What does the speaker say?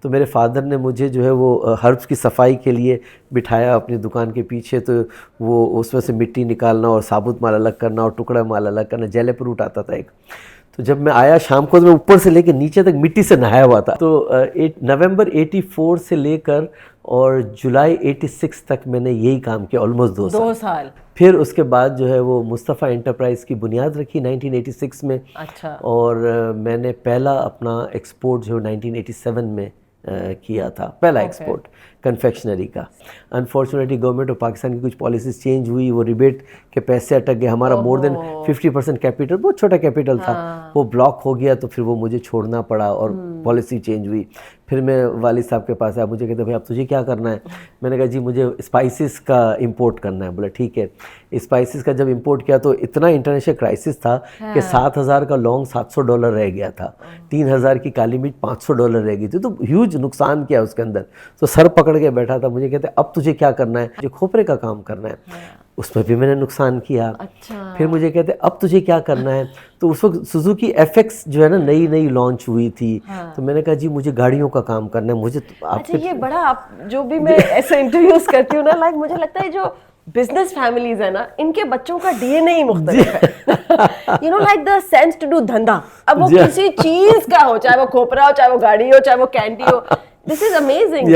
تو میرے فادر نے مجھے جو ہے وہ ہربس کی صفائی کے لیے بٹھایا اپنی دکان کے پیچھے، تو وہ اس میں سے مٹی نکالنا اور ثابت مال الگ کرنا اور ٹکڑا مال الگ کرنا، جیلے فروٹ آتا تھا ایک. تو جب میں آیا شام کو تو میں اوپر سے لے کے نیچے تک مٹی سے نہایا ہوا تھا. تو نومبر 84 سے لے کر اور جولائی 86 تک میں نے یہی کام کیا، آلموسٹ 2 سال. پھر اس کے بعد جو ہے وہ مصطفیٰ انٹرپرائز کی بنیاد رکھی 1986 میں. اچھا. اور میں نے پہلا اپنا ایکسپورٹ جو 1987 میں کیا تھا، پہلا ایکسپورٹ کنفیکشنری کا. انفارچونیٹلی گورنمنٹ آف پاکستان کی کچھ پالیسیز چینج ہوئی، وہ ریبیٹ کے پیسے اٹک گئے. ہمارا مور دین 50% کیپیٹل، بہت چھوٹا کیپیٹل تھا، وہ بلاک ہو گیا. تو پھر وہ مجھے چھوڑنا پڑا اور پالیسی چینج ہوئی. پھر میں والد صاحب کے پاس آیا، مجھے کہتے بھائی اب تجھے کیا کرنا ہے؟ میں نے کہا جی مجھے اسپائسز کا امپورٹ کرنا ہے. بولا ٹھیک ہے. اسپائسز کا جب امپورٹ کیا تو اتنا انٹرنیشنل کرائسس تھا کہ $7,000 کا لونگ $700 رہ گیا تھا، 3,000 کی کالی مرچ $500 رہ گئی تھی. تو ہیوج نقصان کیا اس کے اندر. تو سر پکڑ کے بیٹھا تھا. مجھے کہتے اب تجھے کیا کرنا ہے؟ مجھے کھوپرے کا کام کرنا ہے. اس میں بھی میں نے نقصان کیا. پھر مجھے کہتے اب تجھے کیا کرنا ہے؟ تو اس وقت سوزوکی ایف ایکس جو ہے نا نئی لانچ ہوئی تھی. تو میں نے کہا جی مجھے گاڑیوں کا کام کرنا ہے. مجھے اچھا یہ بڑا جو بھی میں ایسے انٹرویوز کرتی ہوں نا، لائک مجھے لگتا ہے جو بزنس فیملیز ہیں نا ان کے بچوں کا ڈی این اے ہی مختلف ہے. You know like the sense to do دھندا. اب وہ کسی چیز کا ہو، چاہے وہ کھوپرا ہو، چاہے وہ گاڑی ہو، چاہے وہ candy who. This is amazing.